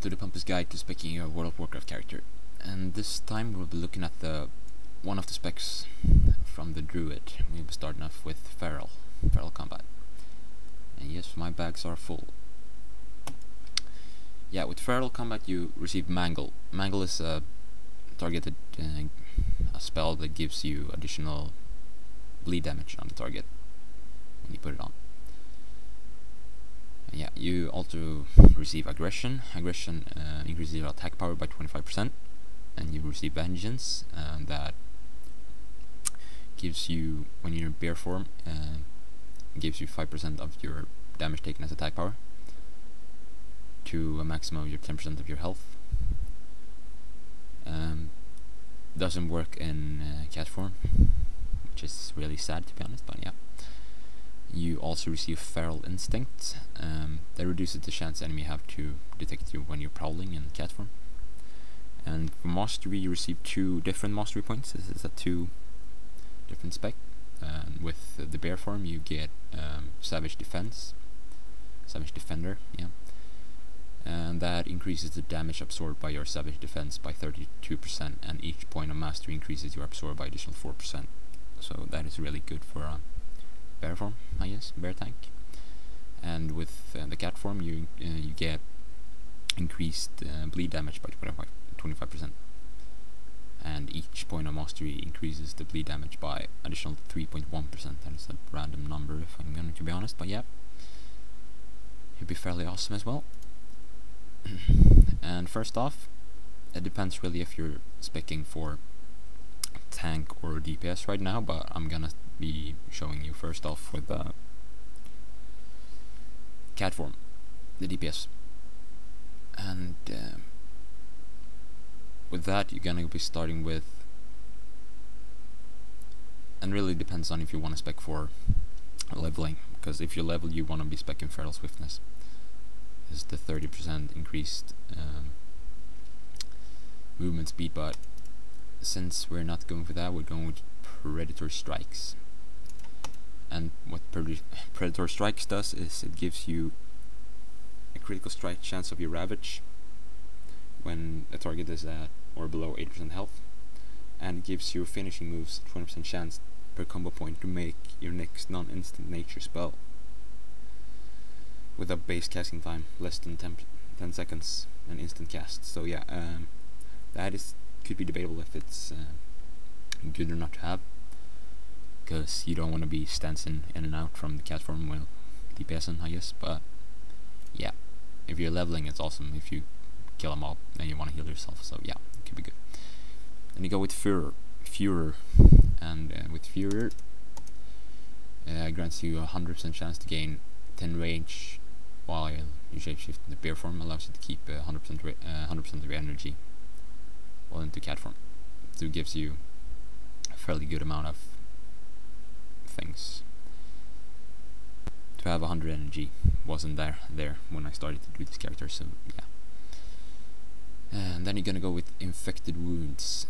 to the Pumpis guide to specking your World of Warcraft character, and this time we'll be looking at one of the specs from the Druid. We'll be starting off with feral combat, and yes, my bags are full. Yeah, with feral combat you receive Mangle. Mangle is a targeted a spell that gives you additional bleed damage on the target when you put it on. Yeah, you also receive Aggression. Aggression increases your attack power by 25%, and you receive Vengeance, that gives you, when you're in bear form, gives you 5% of your damage taken as attack power to a maximum of your 10% of your health. Doesn't work in cat form, which is really sad to be honest, but yeah. You also receive Feral Instinct, that reduces the chance enemy have to detect you when you're prowling in cat form. And for mastery you receive 2 different mastery points. This is a 2 different spec. With the bear form you get Savage Defender, yeah. And that increases the damage absorbed by your Savage Defense by 32%, and each point of mastery increases your absorb by additional 4%. So that is really good for bear form, I guess, bear tank. And with the cat form you get increased bleed damage by 25%, and each point of mastery increases the bleed damage by additional 3.1%. That is a random number if I'm going to be honest, but yeah, it'd be fairly awesome as well. And first off, it depends really if you're specking for tank or DPS right now, but I'm gonna be showing you first off with the cat form, the DPS. And with that you're gonna be starting with, and really depends on if you want to spec for leveling, because if you level you want to be specking Feral Swiftness. This is the 30% increased movement speed, but since we're not going for that, we're going with Predator Strikes. And what Predator Strikes does is it gives you a critical strike chance of your Ravage when a target is at or below 8% health, and it gives your finishing moves 20% chance per combo point to make your next non-instant nature spell with a base casting time less than 10 seconds and instant cast. So yeah, that could be debatable if it's good or not to have, because you don't want to be stancing in and out from the cat form while DPSing, I guess. But yeah, if you're leveling it's awesome. If you kill a mob then you want to heal yourself, so yeah, it could be good. Then you go with Führer, and with Führer grants you a 100% chance to gain 10 range while you shapeshift in the bear form, allows you to keep 100% of your energy while into cat form. So it gives you a fairly good amount of things. To have 100 energy wasn't there when I started to do this character, so yeah. And then you're gonna go with Infected Wounds.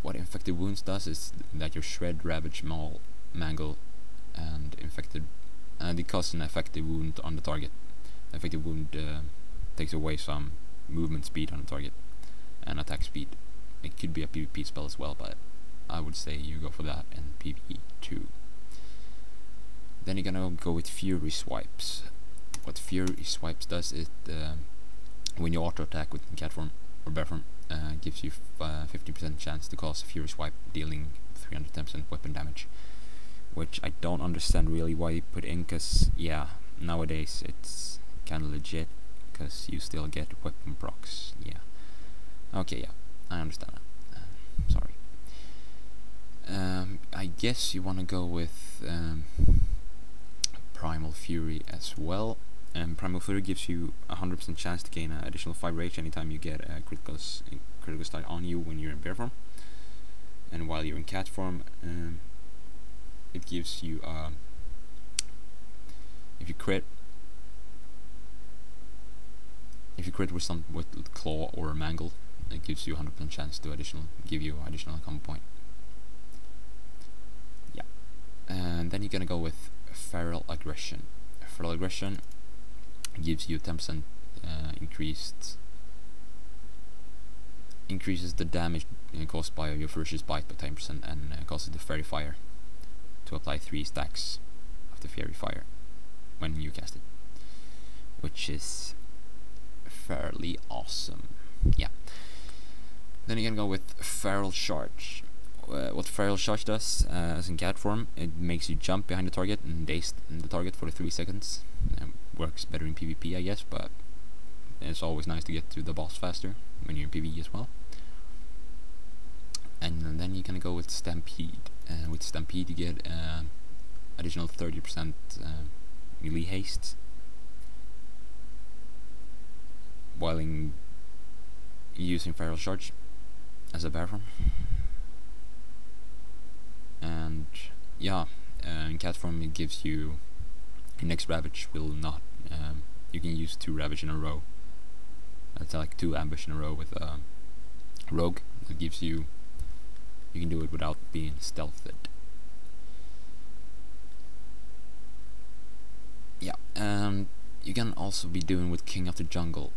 What Infected Wounds does is that your Shred, Ravage, Maul, Mangle, and Infected, and it causes an effective wound on the target. The effective wound takes away some movement speed on the target and attack speed. It could be a PvP spell as well, but I would say you go for that in PvE too. Then you're gonna go with Fury Swipes. What Fury Swipes does is when you auto attack with cat form or bear form, gives you 50% chance to cause a Fury Swipe, dealing 310% weapon damage, which I don't understand really why you put in, because yeah, nowadays it's kind of legit, because you still get weapon procs. Yeah, okay, yeah, I understand that. Sorry. I guess you want to go with Primal Fury as well. Primal Fury gives you a 100% chance to gain an additional 5 rage anytime you get a critical strike on you when you're in bear form, and while you're in cat form it gives you if you crit with claw or mangle, it gives you 100% chance to give you additional combo point. Yeah, and then you're gonna go with Feral Aggression. Feral Aggression gives you 10% increased increases the damage caused by your ferocious bite by 10% and causes the fairy fire to apply 3 stacks of the fairy fire when you cast it, which is fairly awesome. Yeah. Then you can go with Feral Charge. What Feral Charge does, as in cat form, it makes you jump behind the target and daze the target for 3 seconds. Works better in PvP, I guess, but it's always nice to get to the boss faster when you're in PvE as well. And then you're gonna go with Stampede. With Stampede you get additional 30% melee haste while using Feral Charge as a bear form. And yeah, in cat form it gives you your next Ravage will not you can use 2 Ravage in a row. That's like 2 ambush in a row with Rogue. That gives you can do it without being stealthed. Yeah, and you can also be doing with King of the Jungle.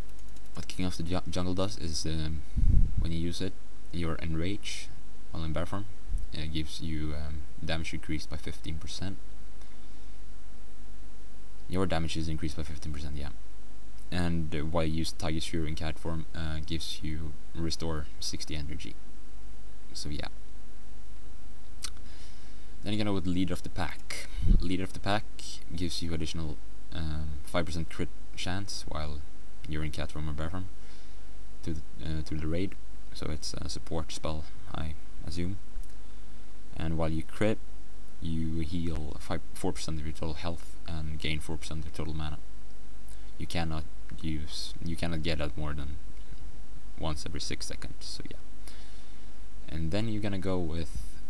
What King of the Jungle does is when you use it, you're enraged while in bear form. It gives you damage increased by 15%. Your damage is increased by 15%, yeah. And while you use Tiger's Fury in cat form, gives you restore 60 energy. So yeah. Then you're gonna go with Leader of the Pack. Leader of the Pack gives you additional 5% crit chance while you're in cat form or bear form to the raid. So it's a support spell, I assume. And while you crit, you heal 4% of your total health and gain 4% of your total mana. You cannot get that more than once every 6 seconds. So yeah. And then you're gonna go with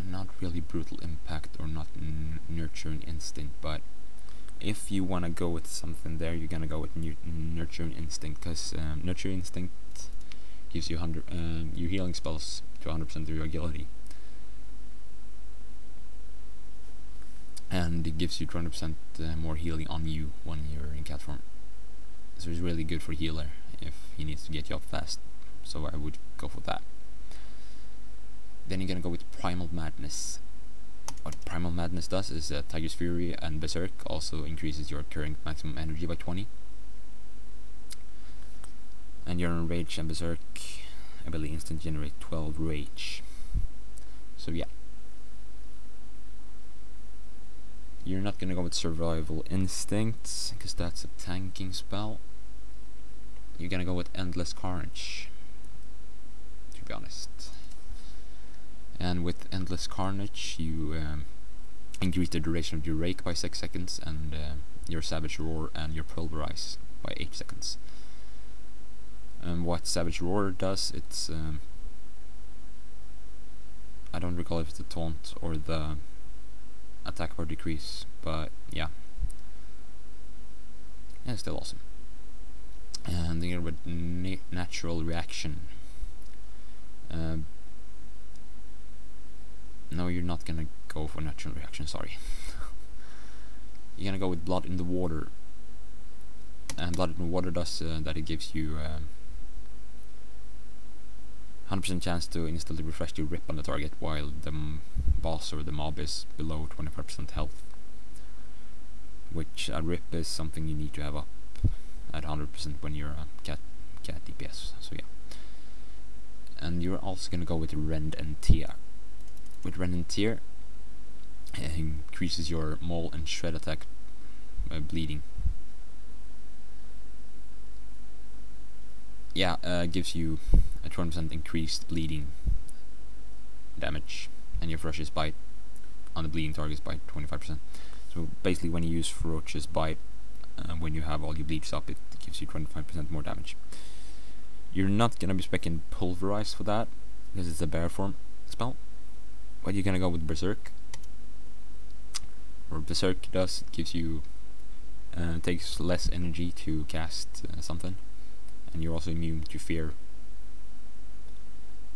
not really Brutal Impact or not Nurturing Instinct, but if you wanna go with something there, you're gonna go with Nurturing Instinct, because Nurturing Instinct gives you your healing spells to 100% of your agility, and it gives you 20% more healing on you when you're in cat form. So it's really good for healer if he needs to get you up fast. So I would go for that. Then you're gonna go with Primal Madness. What Primal Madness does is Tiger's Fury and Berserk also increases your current maximum energy by 20. And your Rage and Berserk ability instant generate 12 rage. So yeah. You're not gonna go with Survival Instincts, because that's a tanking spell. You're gonna go with Endless Carnage, to be honest. And with Endless Carnage, you increase the duration of your Rake by 6 seconds, and your Savage Roar and your Pulverize by 8 seconds. And what Savage Roar does, it's I don't recall if it's the taunt or the attack bar decrease, but yeah. Yeah, it's still awesome. And then with Natural Reaction. No, you're not gonna go for Natural Reaction, sorry. You're gonna go with Blood in the Water. And Blood in the Water does that it gives you 100% chance to instantly refresh the rip on the target while the boss or the mob is below 25% health. Which a rip is something you need to have up at 100% when you're a cat DPS, so yeah. And you're also gonna go with Rend and Tear. With Rend and Tear, it increases your Maul and Shred attack by bleeding. Yeah, gives you a 20% increased bleeding damage, and your Ferocious Bite on the bleeding targets by 25%. So basically, when you use Ferocious Bite, when you have all your bleeds up, it gives you 25% more damage. You're not gonna be speccing Pulverize for that, because it's a bear form spell. But you're gonna go with Berserk. Or Berserk does, it gives you takes less energy to cast something, and you're also immune to fear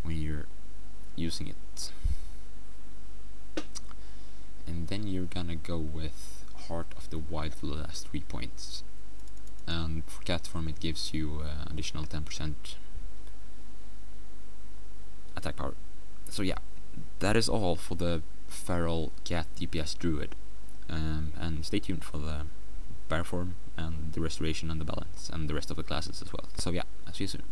when you're using it. And then you're gonna go with Heart of the Wild for the last 3 points. And for cat form, it gives you additional 10% attack power. So yeah, that is all for the feral cat DPS druid, and stay tuned for the bear form and the restoration and the balance and the rest of the classes as well. So yeah, I'll see you soon.